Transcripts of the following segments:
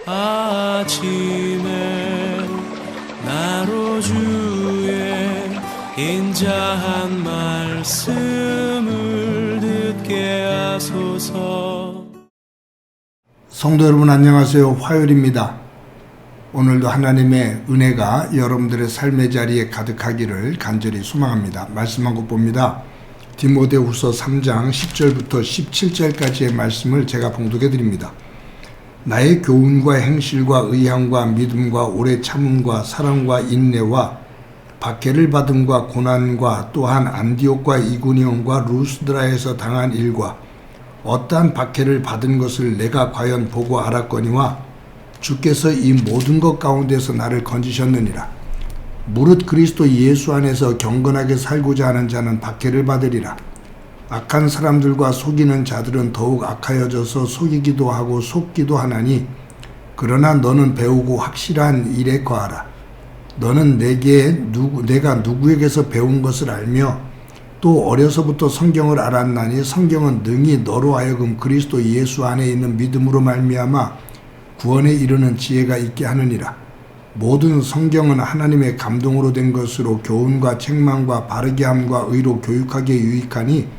아침에 나로 주의 인자한 말씀을 듣게 하소서. 성도 여러분 안녕하세요. 화요일입니다. 오늘도 하나님의 은혜가 여러분들의 삶의 자리에 가득하기를 간절히 소망합니다. 말씀 한 곳 봅니다. 디모데후서 3장 10절부터 17절까지의 말씀을 제가 봉독해 드립니다. 나의 교훈과 행실과 의향과 믿음과 오래 참음과 사랑과 인내와 박해를 받음과 고난과 또한 안디옥과 이고니온과 루스드라에서 당한 일과 어떠한 박해를 받은 것을 내가 과연 보고 알았거니와 주께서 이 모든 것 가운데서 나를 건지셨느니라. 무릇 그리스도 예수 안에서 경건하게 살고자 하는 자는 박해를 받으리라. 악한 사람들과 속이는 자들은 더욱 악하여져서 속이기도 하고 속기도 하나니 그러나 너는 배우고 확실한 일에 거하라. 너는 내가 누구에게서 배운 것을 알며 또 어려서부터 성경을 알았나니 성경은 능히 너로 하여금 그리스도 예수 안에 있는 믿음으로 말미암아 구원에 이르는 지혜가 있게 하느니라. 모든 성경은 하나님의 감동으로 된 것으로 교훈과 책망과 바르게 함과 의로 교육하기에 유익하니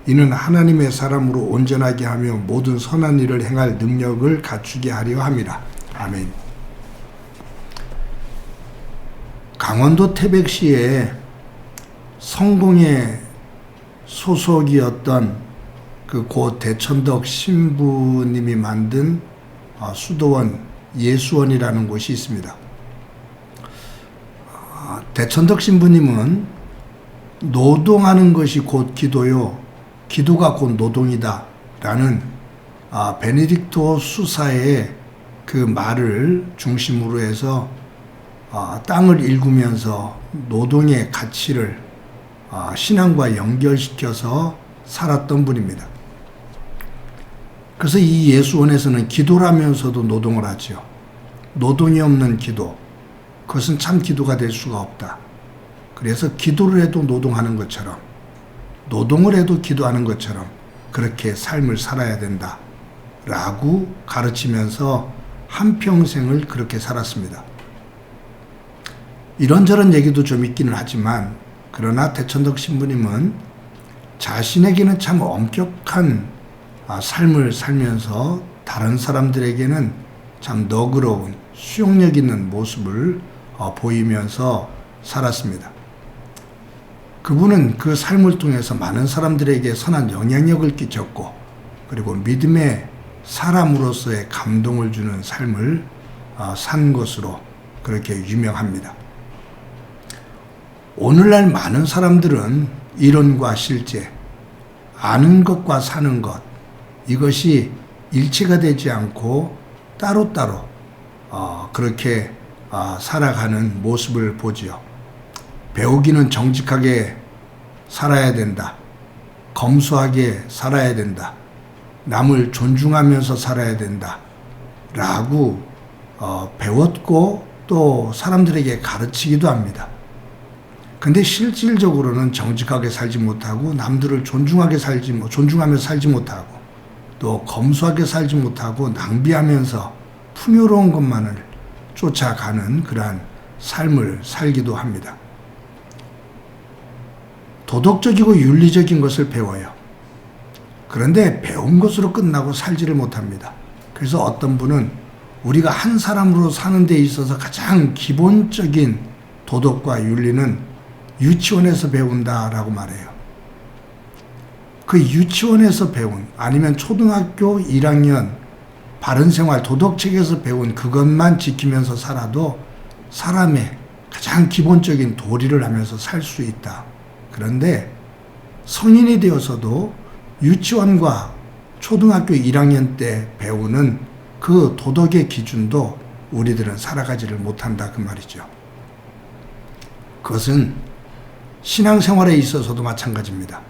이는 하나님의 사람으로 온전하게 하며 모든 선한 일을 행할 능력을 갖추게 하려 함이라. 아멘. 강원도 태백시에 성공회 소속이었던 그 고 대천덕 신부님이 만든 수도원 예수원이라는 곳이 있습니다. 대천덕 신부님은 노동하는 것이 곧 기도요 기도가 곧 노동이다 라는 베네딕토 수사의 그 말을 중심으로 해서 땅을 일구면서 노동의 가치를 신앙과 연결시켜서 살았던 분입니다. 그래서 이 예수원에서는 기도라면서도 노동을 하죠. 노동이 없는 기도, 그것은 참 기도가 될 수가 없다. 그래서 기도를 해도 노동하는 것처럼 노동을 해도 기도하는 것처럼 그렇게 삶을 살아야 된다 라고 가르치면서 한평생을 그렇게 살았습니다. 이런저런 얘기도 좀 있기는 하지만 그러나 대천덕 신부님은 자신에게는 참 엄격한 삶을 살면서 다른 사람들에게는 참 너그러운 수용력 있는 모습을 보이면서 살았습니다. 그분은 그 삶을 통해서 많은 사람들에게 선한 영향력을 끼쳤고 그리고 믿음의 사람으로서의 감동을 주는 삶을 산 것으로 그렇게 유명합니다. 오늘날 많은 사람들은 이론과 실제, 아는 것과 사는 것, 이것이 일치가 되지 않고 따로따로 그렇게 살아가는 모습을 보지요. 배우기는 정직하게 살아야 된다. 검소하게 살아야 된다. 남을 존중하면서 살아야 된다. 라고 배웠고 또 사람들에게 가르치기도 합니다. 근데 실질적으로는 정직하게 살지 못하고 남들을 존중하면서 살지 못하고 또 검소하게 살지 못하고 낭비하면서 풍요로운 것만을 쫓아가는 그러한 삶을 살기도 합니다. 도덕적이고 윤리적인 것을 배워요. 그런데 배운 것으로 끝나고 살지를 못합니다. 그래서 어떤 분은 우리가 한 사람으로 사는 데 있어서 가장 기본적인 도덕과 윤리는 유치원에서 배운다라고 말해요. 그 유치원에서 배운 아니면 초등학교 1학년 바른생활 도덕책에서 배운 그것만 지키면서 살아도 사람의 가장 기본적인 도리를 하면서 살 수 있다. 그런데 성인이 되어서도 유치원과 초등학교 1학년 때 배우는 그 도덕의 기준도 우리들은 살아가지를 못한다 그 말이죠. 그것은 신앙생활에 있어서도 마찬가지입니다.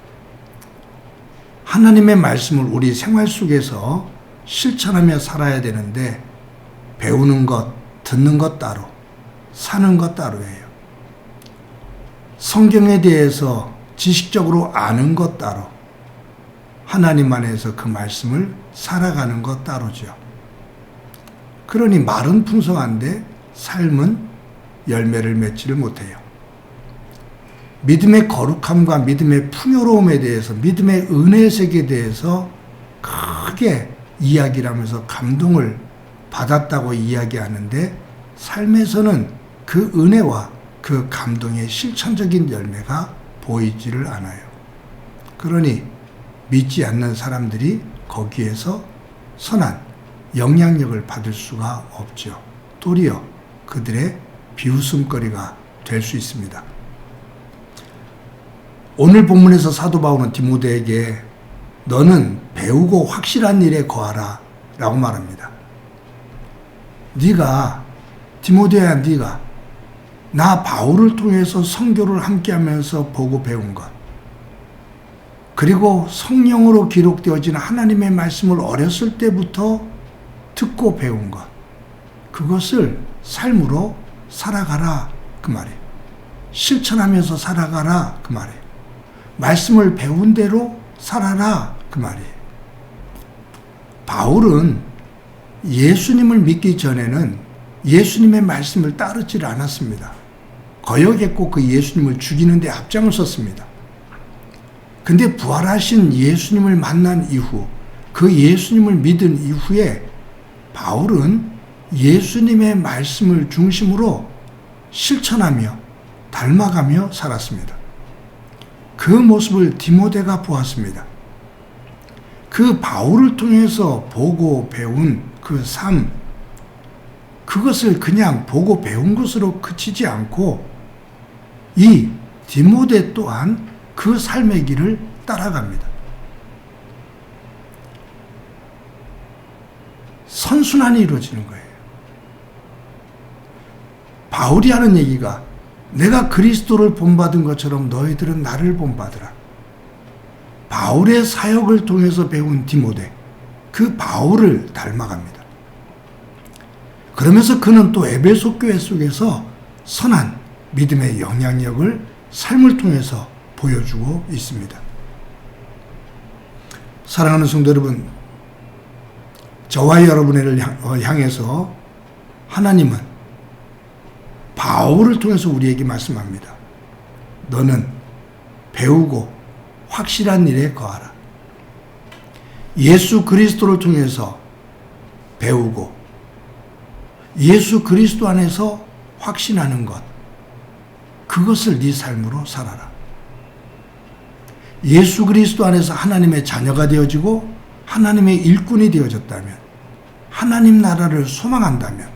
하나님의 말씀을 우리 생활 속에서 실천하며 살아야 되는데 배우는 것, 듣는 것 따로, 사는 것 따로예요. 성경에 대해서 지식적으로 아는 것 따로, 하나님 안에서 그 말씀을 살아가는 것 따로죠. 그러니 말은 풍성한데 삶은 열매를 맺지를 못해요. 믿음의 거룩함과 믿음의 풍요로움에 대해서, 믿음의 은혜의 세계에 대해서 크게 이야기를 하면서 감동을 받았다고 이야기하는데 삶에서는 그 은혜와 그 감동의 실천적인 열매가 보이지를 않아요. 그러니 믿지 않는 사람들이 거기에서 선한 영향력을 받을 수가 없죠. 도리어 그들의 비웃음거리가 될 수 있습니다. 오늘 본문에서 사도 바울은 디모데에게 너는 배우고 확실한 일에 거하라 라고 말합니다. 네가 디모데야, 네가 나 바울을 통해서 선교를 함께하면서 보고 배운 것, 그리고 성령으로 기록되어진 하나님의 말씀을 어렸을 때부터 듣고 배운 것, 그것을 삶으로 살아가라 그 말이에요. 실천하면서 살아가라 그 말이에요. 말씀을 배운 대로 살아라 그 말이에요. 바울은 예수님을 믿기 전에는 예수님의 말씀을 따르지 않았습니다. 거역했고 그 예수님을 죽이는 데 앞장을 섰습니다. 근데 부활하신 예수님을 만난 이후, 그 예수님을 믿은 이후에 바울은 예수님의 말씀을 중심으로 실천하며 닮아가며 살았습니다. 그 모습을 디모데가 보았습니다. 그 바울을 통해서 보고 배운 그 삶, 그것을 그냥 보고 배운 것으로 그치지 않고 이 디모데 또한 그 삶의 길을 따라갑니다. 선순환이 이루어지는 거예요. 바울이 하는 얘기가 내가 그리스도를 본받은 것처럼 너희들은 나를 본받으라. 바울의 사역을 통해서 배운 디모데, 그 바울을 닮아갑니다. 그러면서 그는 또 에베소 교회 속에서 선한 믿음의 영향력을 삶을 통해서 보여주고 있습니다. 사랑하는 성도 여러분, 저와 여러분을 향해서 하나님은 바울을 통해서 우리에게 말씀합니다. 너는 배우고 확실한 일에 거하라. 예수 그리스도를 통해서 배우고 예수 그리스도 안에서 확신하는 것, 그것을 네 삶으로 살아라. 예수 그리스도 안에서 하나님의 자녀가 되어지고 하나님의 일꾼이 되어졌다면, 하나님 나라를 소망한다면,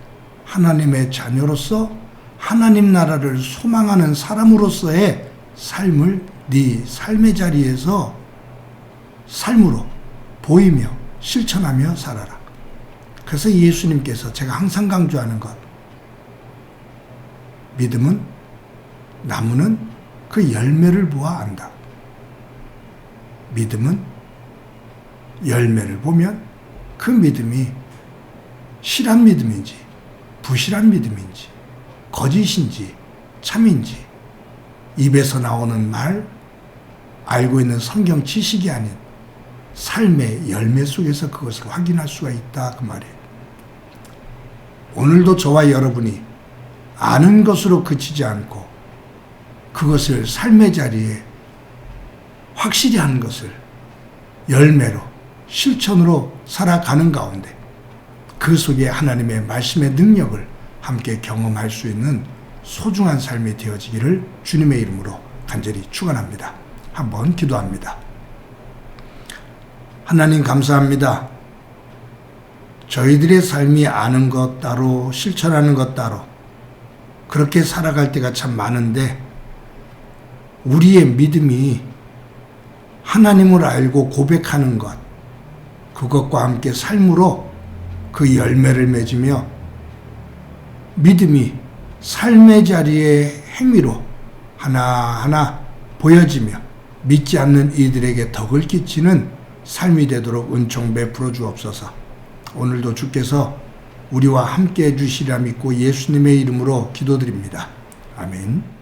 하나님의 자녀로서 하나님 나라를 소망하는 사람으로서의 삶을 네 삶의 자리에서 삶으로 보이며 실천하며 살아라. 그래서 예수님께서 제가 항상 강조하는 것, 믿음은 나무는 그 열매를 보아 안다. 믿음은 열매를 보면 그 믿음이 실한 믿음인지 부실한 믿음인지 거짓인지 참인지 입에서 나오는 말, 알고 있는 성경 지식이 아닌 삶의 열매 속에서 그것을 확인할 수가 있다 그 말이에요. 오늘도 저와 여러분이 아는 것으로 그치지 않고 그것을 삶의 자리에 확실히 하는 것을 열매로 실천으로 살아가는 가운데 그 속에 하나님의 말씀의 능력을 함께 경험할 수 있는 소중한 삶이 되어지기를 주님의 이름으로 간절히 축원합니다. 한번 기도합니다. 하나님 감사합니다. 저희들의 삶이 아는 것 따로 실천하는 것 따로 그렇게 살아갈 때가 참 많은데 우리의 믿음이 하나님을 알고 고백하는 것, 그것과 함께 삶으로 그 열매를 맺으며 믿음이 삶의 자리의 행위로 하나하나 보여지며 믿지 않는 이들에게 덕을 끼치는 삶이 되도록 은총 베풀어 주옵소서. 오늘도 주께서 우리와 함께 해주시리라 믿고 예수님의 이름으로 기도드립니다. 아멘.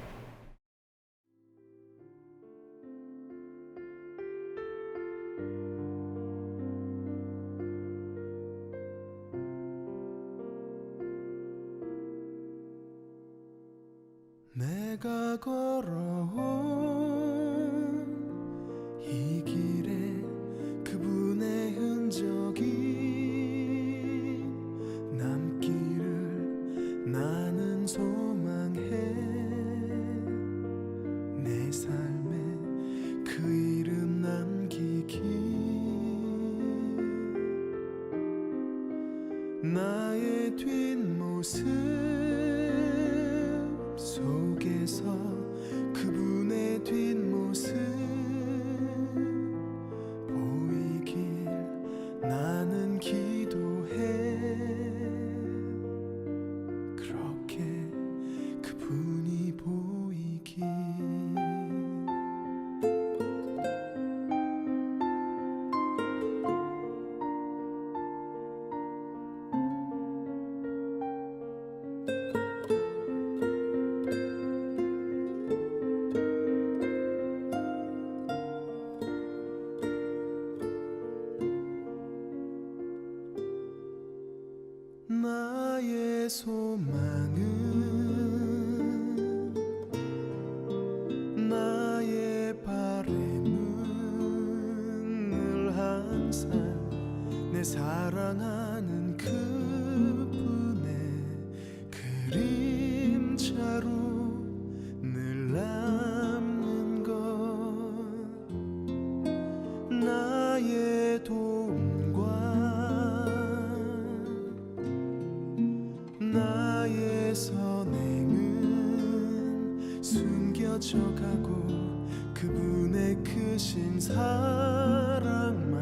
내가 걸어온 이 길에 그분의 흔적이 남기를 나는 소망해. 내 삶에 그 이름 남기기. 나의 뒷모습 속에서 그분의 뒷모습 보이길 나는 기도해. 그렇게 그분이 보이길. 나의 소망은 나의 바램은 늘 항상 내 사랑하는 그분의 그림자로 늘 남는 것. 나의 도움과 나의 선행은 숨겨져가고 그분의 크신 사랑만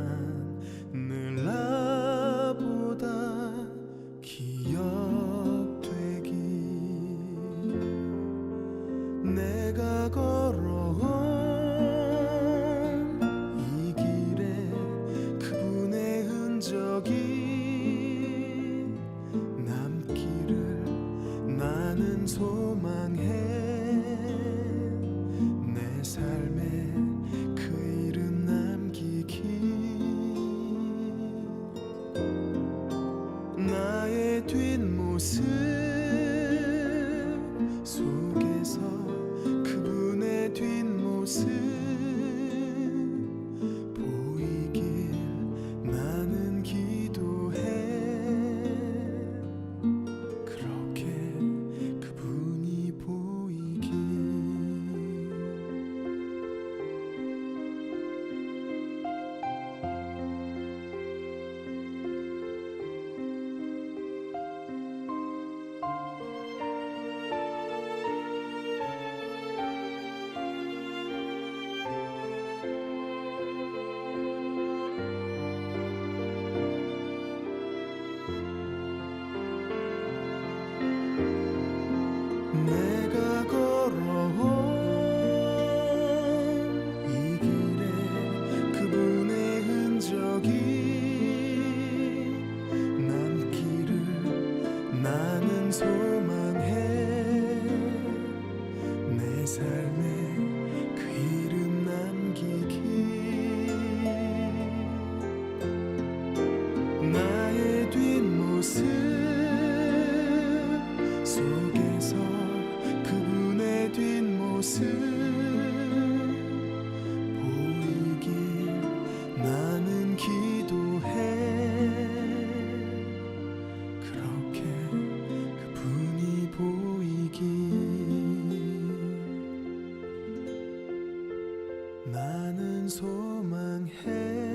늘 나보다 기억되기. 내가 걸어온 이 길에 그분의 흔적이 남기를 나는 소망해. 내 삶에 그 이름 남기기. 나의 뒷모습 속에서 그분의 뒷모습 보이길 나는 기도해. 그분이 보이길. 내가 걸어온 이 길에 그분의 흔적이 남기를 나는 소망해. 내 삶에 그 이름 남기기. 나의 뒷모습 속에서 그분의 뒷모습 보이길 나는 기도해. 그렇게 그분이 보이길 나는 소망해.